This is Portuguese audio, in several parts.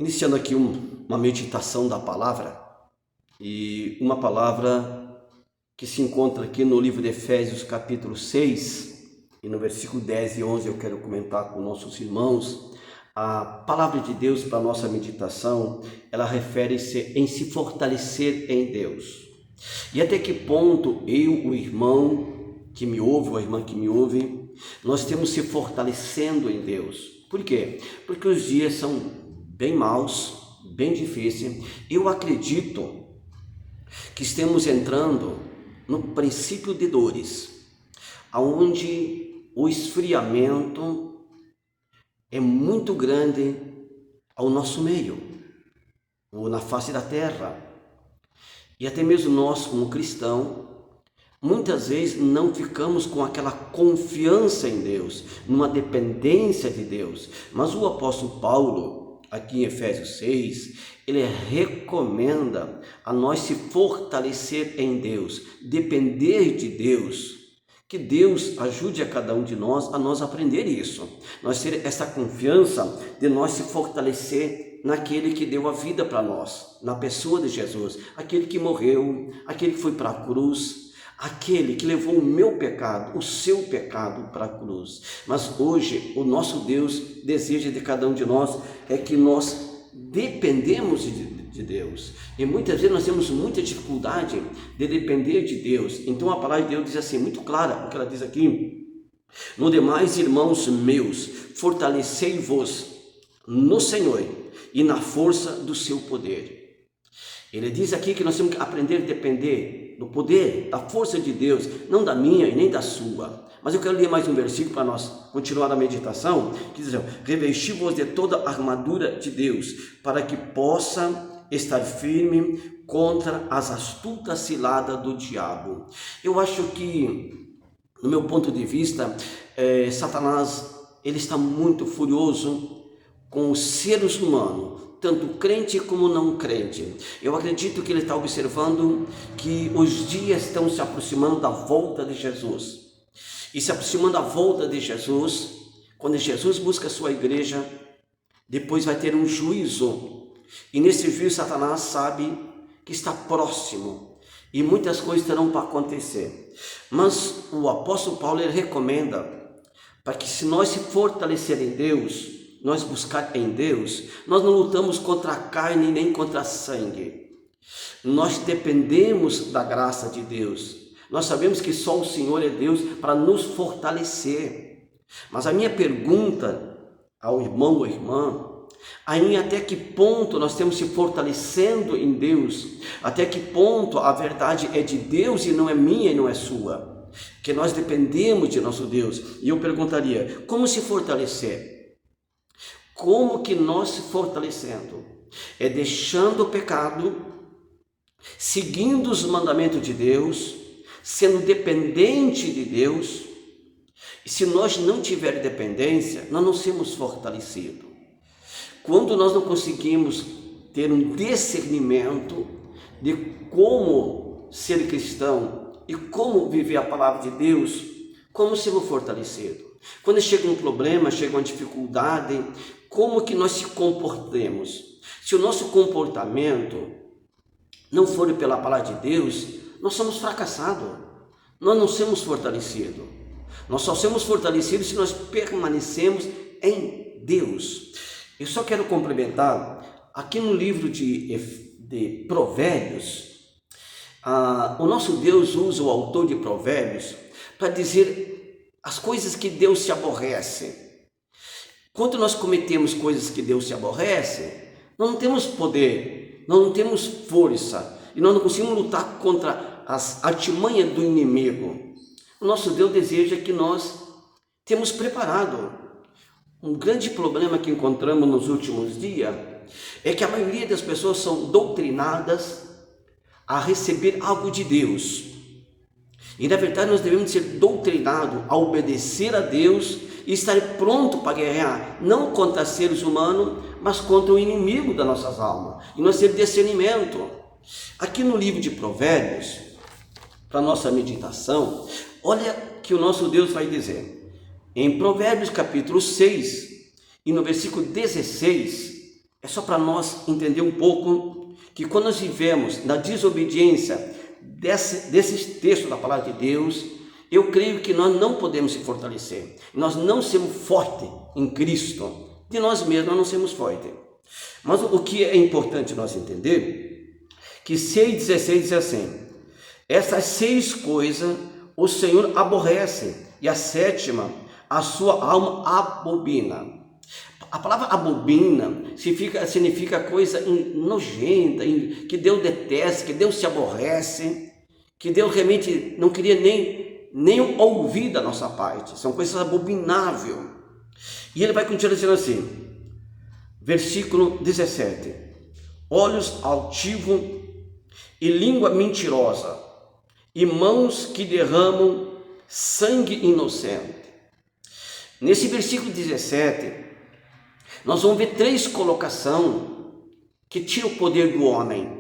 Iniciando aqui uma meditação da palavra, e uma palavra que se encontra aqui no livro de Efésios capítulo 6, e no versículo 10 e 11 eu quero comentar com nossos irmãos. A palavra de Deus para a nossa meditação, ela refere-se em se fortalecer em Deus. E até que ponto eu, o irmão que me ouve, ou a irmã que me ouve, nós temos se fortalecendo em Deus. Por quê? Porque os dias são bem maus, bem difíceis. Eu acredito que estamos entrando no princípio de dores, onde o esfriamento é muito grande ao nosso meio, ou na face da terra. E até mesmo nós, como cristãos, muitas vezes não ficamos com aquela confiança em Deus, numa dependência de Deus. Mas o apóstolo Paulo, aqui em Efésios 6, ele recomenda a nós se fortalecer em Deus, depender de Deus. Que Deus ajude a cada um de nós a nós aprender isso, nós ter essa confiança de nós se fortalecer naquele que deu a vida para nós, na pessoa de Jesus, aquele que morreu, aquele que foi para a cruz, aquele que levou o meu pecado, o seu pecado para a cruz. Mas hoje o nosso Deus deseja de cada um de nós é que nós dependemos de Deus, e muitas vezes nós temos muita dificuldade de depender de Deus. Então a palavra de Deus diz assim, muito clara, o que ela diz aqui: no demais, irmãos meus, fortalecei-vos no Senhor e na força do seu poder. Ele diz aqui que nós temos que aprender a depender do poder, da força de Deus, não da minha e nem da sua. Mas eu quero ler mais um versículo para nós continuar a meditação, que diz: revesti-vos de toda a armadura de Deus, para que possa estar firme contra as astutas ciladas do diabo. Eu acho que, no meu ponto de vista, Satanás, ele está muito furioso com os seres humanos, tanto crente como não crente. Eu acredito que ele está observando que os dias estão se aproximando da volta de Jesus. E se aproximando da volta de Jesus, quando Jesus busca a sua igreja, depois vai ter um juízo. E nesse juízo Satanás sabe que está próximo e muitas coisas terão para acontecer. Mas o apóstolo Paulo, ele recomenda para que, se nós se fortalecer em Deus, nós buscar em Deus, nós não lutamos contra a carne nem contra sangue. Nós dependemos da graça de Deus. Nós sabemos que só o Senhor é Deus para nos fortalecer. Mas a minha pergunta ao irmão ou irmã, aí até que ponto nós temos se fortalecendo em Deus? Até que ponto a verdade é de Deus e não é minha e não é sua? Que nós dependemos de nosso Deus. E eu perguntaria, como se fortalecer? Como que nós se fortalecendo? É deixando o pecado, seguindo os mandamentos de Deus, sendo dependente de Deus. E se nós não tivermos dependência, nós não seremos fortalecidos. Quando nós não conseguimos ter um discernimento de como ser cristão e como viver a palavra de Deus, como sermos fortalecidos? Quando chega um problema, chega uma dificuldade, como que nós se comportemos? Se o nosso comportamento não for pela palavra de Deus, nós somos fracassados, nós não somos fortalecidos. Nós só somos fortalecidos se nós permanecemos em Deus. Eu só quero complementar, aqui no livro de Provérbios, o nosso Deus usa o autor de Provérbios para dizer as coisas que Deus se aborrece. Quando nós cometemos coisas que Deus se aborrece, nós não temos poder, nós não temos força, e nós não conseguimos lutar contra as artimanhas do inimigo. O nosso Deus deseja que nós temos preparado. Um grande problema que encontramos nos últimos dias é que a maioria das pessoas são doutrinadas a receber algo de Deus. E na verdade nós devemos ser doutrinados a obedecer a Deus e estar pronto para guerrear, não contra seres humanos, mas contra o inimigo das nossas almas. E nós temos discernimento. Aqui no livro de Provérbios, para nossa meditação, olha que o nosso Deus vai dizer. Em Provérbios capítulo 6 e no versículo 16, é só para nós entender um pouco que quando nós vivemos na desobediência desses textos da palavra de Deus, eu creio que nós não podemos se fortalecer, nós não somos fortes em Cristo, de nós mesmos nós não somos fortes. Mas o que é importante nós entender, que 6,16 diz assim: essas 6 coisas o Senhor aborrece, e a 7ª a sua alma abomina. A palavra abomina significa coisa nojenta, que Deus detesta, que Deus se aborrece, que Deus realmente não queria nem ouvir da nossa parte. São coisas abomináveis. E ele vai continuar dizendo assim, versículo 17: olhos altivos e língua mentirosa, e mãos que derramam sangue inocente. Nesse versículo 17, nós vamos ver 3 colocações que tiram o poder do homem.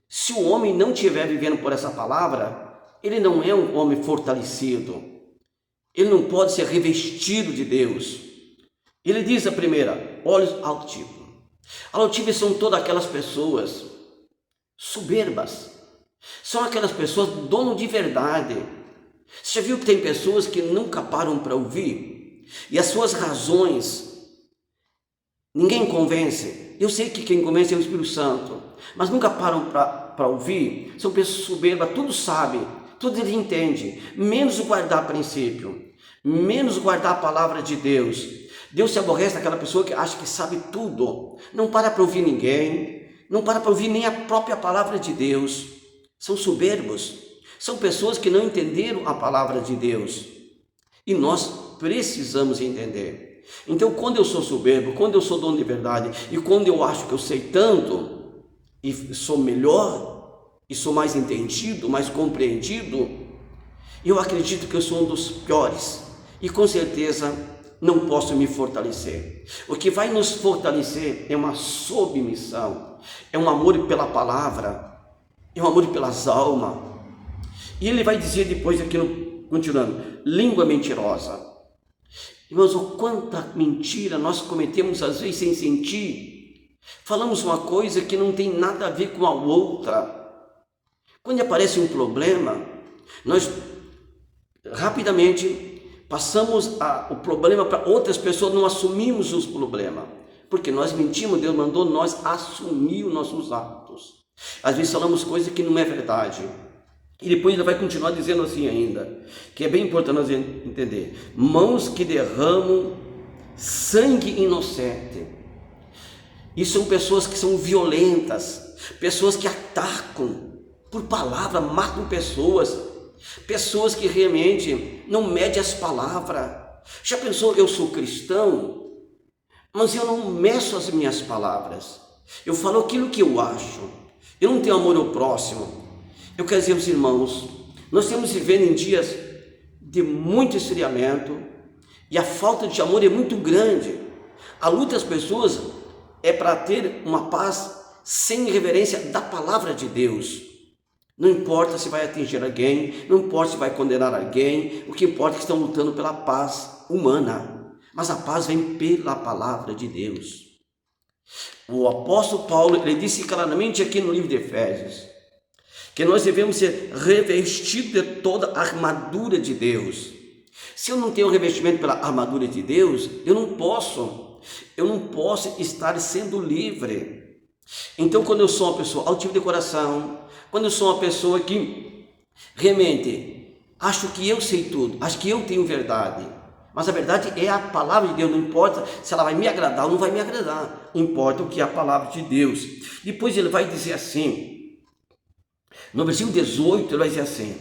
Se o homem não estiver vivendo por essa palavra, ele não é um homem fortalecido, ele não pode ser revestido de Deus. Ele diz a primeira, olhos altivos. Altivos são todas aquelas pessoas soberbas, são aquelas pessoas dono de verdade. Você já viu que tem pessoas que nunca param para ouvir, e as suas razões ninguém convence? Eu sei que quem convence é o Espírito Santo, mas nunca param para ouvir. São pessoas soberbas, tudo sabe, tudo ele entende, menos guardar princípio, menos guardar a palavra de Deus. Deus se aborrece daquela pessoa que acha que sabe tudo, não para ouvir ninguém, não para ouvir nem a própria palavra de Deus. São soberbos, são pessoas que não entenderam a palavra de Deus, e nós precisamos entender. Então, quando eu sou soberbo, quando eu sou dono de verdade, e quando eu acho que eu sei tanto, e sou melhor, e sou mais entendido, mais compreendido, eu acredito que eu sou um dos piores, e com certeza não posso me fortalecer. O que vai nos fortalecer é uma submissão, é um amor pela palavra, é um amor pelas almas. E ele vai dizer depois aqui, continuando, língua mentirosa. Irmãos, o quanta mentira nós cometemos às vezes sem sentir. Falamos uma coisa que não tem nada a ver com a outra. Quando aparece um problema, nós rapidamente passamos o problema para outras pessoas, não assumimos os problemas. Porque nós mentimos, Deus mandou nós assumir os nossos atos. Às vezes falamos coisas que não é verdade. E depois ele vai continuar dizendo assim ainda, que é bem importante nós entender. Mãos que derramam sangue inocente. Isso são pessoas que são violentas, pessoas que atacam por palavra, matam pessoas, pessoas que realmente não medem as palavras. Já pensou, eu sou cristão, mas eu não meço as minhas palavras, eu falo aquilo que eu acho, eu não tenho amor ao próximo. Eu quero dizer aos irmãos, nós estamos vivendo em dias de muito esfriamento, e a falta de amor é muito grande. A luta das pessoas é para ter uma paz sem reverência da palavra de Deus. Não importa se vai atingir alguém, não importa se vai condenar alguém, o que importa é que estão lutando pela paz humana, mas a paz vem pela palavra de Deus. O apóstolo Paulo, ele disse claramente aqui no livro de Efésios, que nós devemos ser revestidos de toda a armadura de Deus. Se eu não tenho revestimento pela armadura de Deus, eu não posso estar sendo livre. Então, quando eu sou uma pessoa altiva de coração, quando eu sou uma pessoa que realmente acho que eu sei tudo, acho que eu tenho verdade, mas a verdade é a palavra de Deus, não importa se ela vai me agradar ou não vai me agradar, importa o que é a palavra de Deus. Depois ele vai dizer assim, no versículo 18, ele vai dizer assim,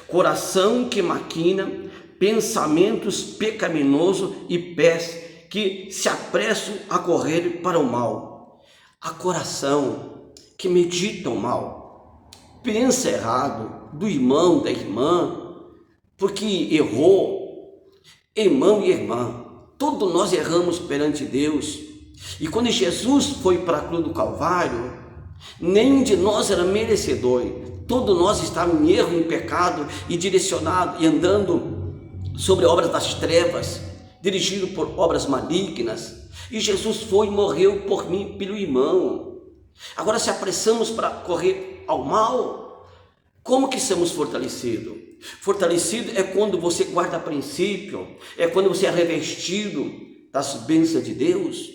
coração que maquina pensamentos pecaminosos e pés que se apressam a correr para o mal. Há coração que medita o mal, pensa errado do irmão, da irmã, porque errou. Irmão e irmã, todos nós erramos perante Deus. E quando Jesus foi para a cruz do Calvário, nenhum de nós era merecedor. Todos nós estávamos em erro, em pecado, e direcionado, e andando sobre obras das trevas, dirigido por obras malignas, e Jesus foi e morreu por mim, pelo irmão. Agora, se apressamos para correr ao mal, como que somos fortalecidos? Fortalecido é quando você guarda princípio, é quando você é revestido das bênçãos de Deus.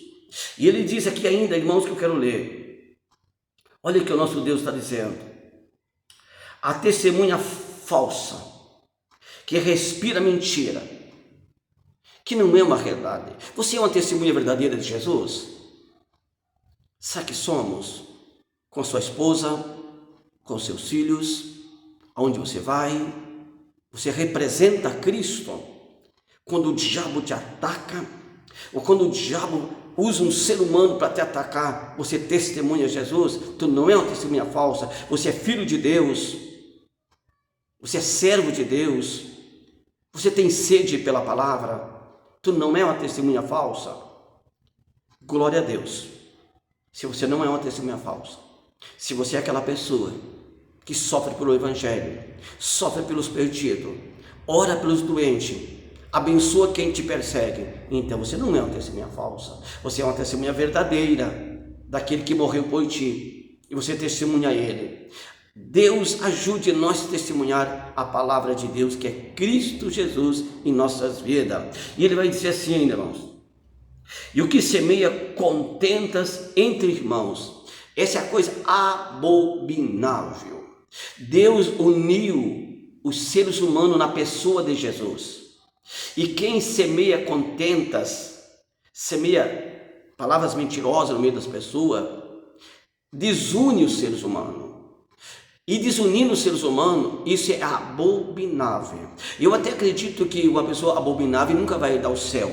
E ele diz aqui ainda, irmãos, que eu quero ler. Olha o que o nosso Deus está dizendo. A testemunha falsa, que respira mentira, que não é uma verdade. Você é uma testemunha verdadeira de Jesus? Sabe que somos? Com sua esposa, com seus filhos, aonde você vai, você representa Cristo. Quando o diabo te ataca, ou quando o diabo usa um ser humano para te atacar, você testemunha Jesus. Tu não é uma testemunha falsa, você é filho de Deus, você é servo de Deus, você tem sede pela palavra, tu não é uma testemunha falsa. Glória a Deus, se você não é uma testemunha falsa, se você é aquela pessoa que sofre pelo Evangelho, sofre pelos perdidos, ora pelos doentes, abençoa quem te persegue, então você não é uma testemunha falsa, você é uma testemunha verdadeira daquele que morreu por ti, e você testemunha ele. Deus ajude nós a testemunhar a palavra de Deus, que é Cristo Jesus em nossas vidas. E ele vai dizer assim ainda, irmãos: e o que semeia contentas entre irmãos, essa é a coisa abominável. Deus uniu os seres humanos na pessoa de Jesus. E quem semeia contentas, semeia palavras mentirosas no meio das pessoas, desune os seres humanos. E desunindo os seres humanos, isso é abominável. Eu até acredito que uma pessoa abominável nunca vai dar ao céu.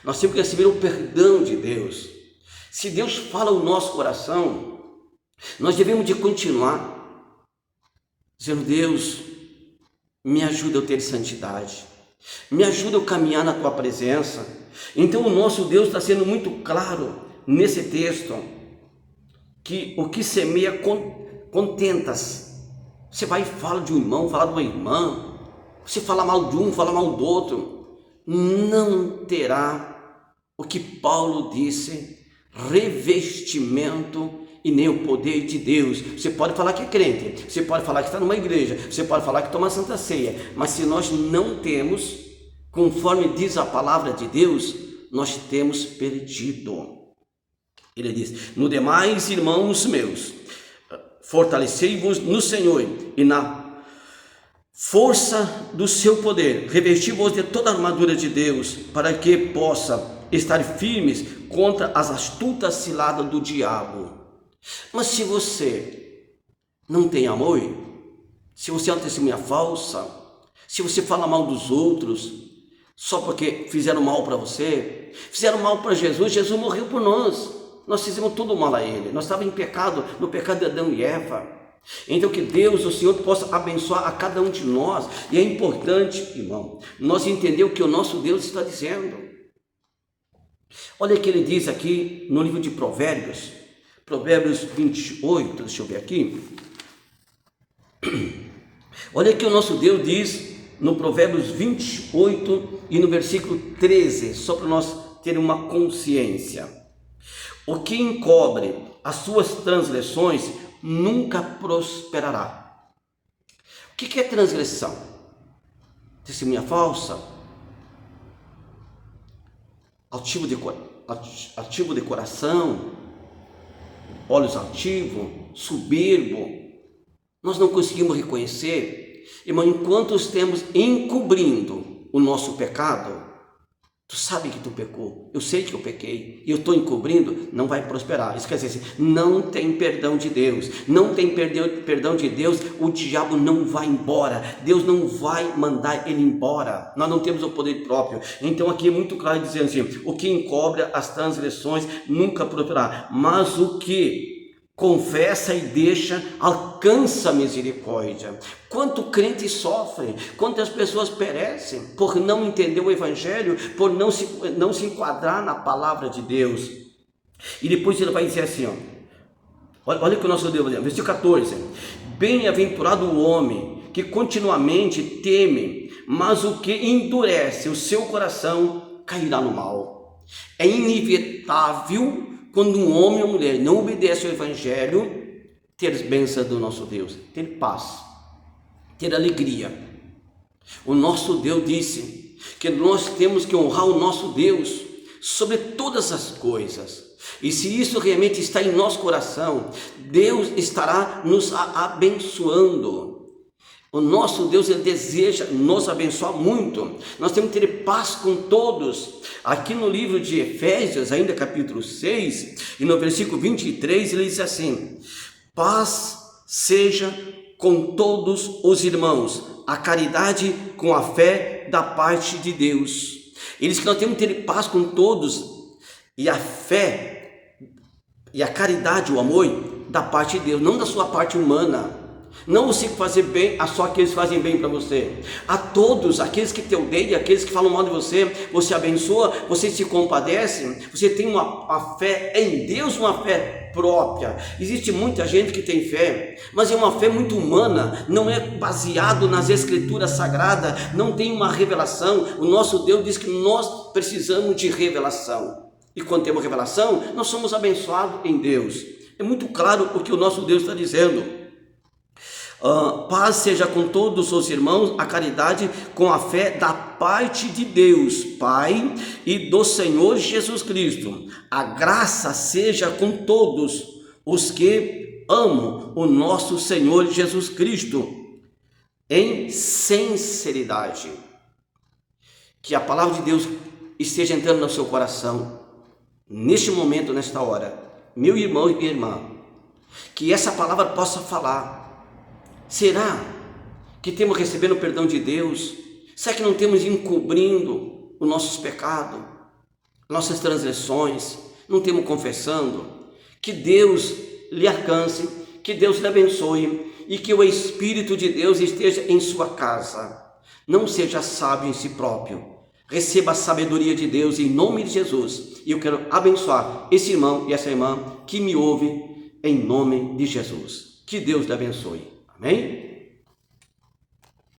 Nós temos que receber o perdão de Deus. Se Deus fala o nosso coração, nós devemos de continuar dizendo: Deus, me ajuda a ter santidade, me ajuda a caminhar na tua presença. Então o nosso Deus está sendo muito claro nesse texto, que o que semeia contentas. Você vai e fala de um irmão, fala de uma irmã, você fala mal de um, fala mal do outro, não terá o que Paulo disse, revestimento e nem o poder de Deus. Você pode falar que é crente, você pode falar que está numa igreja, você pode falar que toma Santa Ceia, mas se nós não temos, conforme diz a palavra de Deus, nós temos perdido. Ele diz: no demais, irmãos meus, fortalecei-vos no Senhor e na força do seu poder, revesti-vos de toda a armadura de Deus, para que possa estar firmes contra as astutas ciladas do diabo. Mas se você não tem amor, se você é uma testemunha falsa, se você fala mal dos outros, só porque fizeram mal para você, fizeram mal para Jesus, Jesus morreu por nós. Nós fizemos tudo mal a ele, nós estávamos em pecado, no pecado de Adão e Eva. Então que Deus, o Senhor, possa abençoar a cada um de nós. E é importante, irmão, nós entender o que o nosso Deus está dizendo. Olha o que ele diz aqui no livro de Provérbios, Provérbios 28, deixa eu ver aqui. Olha o que o nosso Deus diz no Provérbios 28 e no versículo 13, só para nós termos uma consciência. O que encobre as suas transgressões nunca prosperará. O que é transgressão? Testemunha falsa, altivo de coração, olhos altivos, soberbo. Nós não conseguimos reconhecer, irmão, enquanto estamos encobrindo o nosso pecado. Tu sabe que tu pecou, eu sei que eu pequei, e eu estou encobrindo, não vai prosperar. Isso quer dizer assim, não tem perdão de Deus, não tem perdão de Deus, o diabo não vai embora, Deus não vai mandar ele embora, nós não temos o poder próprio. Então aqui é muito claro dizendo assim, o que encobre as transgressões nunca prosperará, mas o que confessa e deixa, alcança a misericórdia. Quanto crente sofre, quantas pessoas perecem por não entender o Evangelho, por não se enquadrar na palavra de Deus. E depois ele vai dizer assim, olha o que o nosso Deus vai dizer, versículo 14: bem-aventurado o homem que continuamente teme, mas o que endurece o seu coração cairá no mal. É inevitável, quando um homem ou mulher não obedece ao Evangelho, ter bênção do nosso Deus, ter paz, ter alegria. O nosso Deus disse que nós temos que honrar o nosso Deus sobre todas as coisas. E se isso realmente está em nosso coração, Deus estará nos abençoando. O nosso Deus, Ele deseja nos abençoar muito. Nós temos que ter paz com todos. Aqui no livro de Efésios, ainda capítulo 6, e no versículo 23, ele diz assim: paz seja com todos os irmãos, a caridade com a fé da parte de Deus. Ele diz que nós temos que ter paz com todos, e a fé, e a caridade, o amor, da parte de Deus, não da sua parte humana. Não você fazer bem a só aqueles que fazem bem para você. A todos, aqueles que te odeiam, aqueles que falam mal de você, você abençoa, você se compadece, você tem uma fé em Deus, uma fé própria. Existe muita gente que tem fé, mas é uma fé muito humana, não é baseado nas escrituras sagradas, não tem uma revelação. O nosso Deus diz que nós precisamos de revelação. E quando temos revelação, nós somos abençoados em Deus. É muito claro o que o nosso Deus está dizendo. Paz seja com todos os irmãos, a caridade com a fé da parte de Deus, Pai, e do Senhor Jesus Cristo. A graça seja com todos os que amam o nosso Senhor Jesus Cristo, em sinceridade. Que a palavra de Deus esteja entrando no seu coração, neste momento, nesta hora, meu irmão e minha irmã, que essa palavra possa falar. Será que temos recebendo o perdão de Deus? Será que não temos encobrindo os nossos pecados, nossas transgressões? Não temos confessando? Que Deus lhe alcance, que Deus lhe abençoe e que o Espírito de Deus esteja em sua casa. Não seja sábio em si próprio. Receba a sabedoria de Deus em nome de Jesus. E eu quero abençoar esse irmão e essa irmã que me ouve em nome de Jesus. Que Deus lhe abençoe. Amém?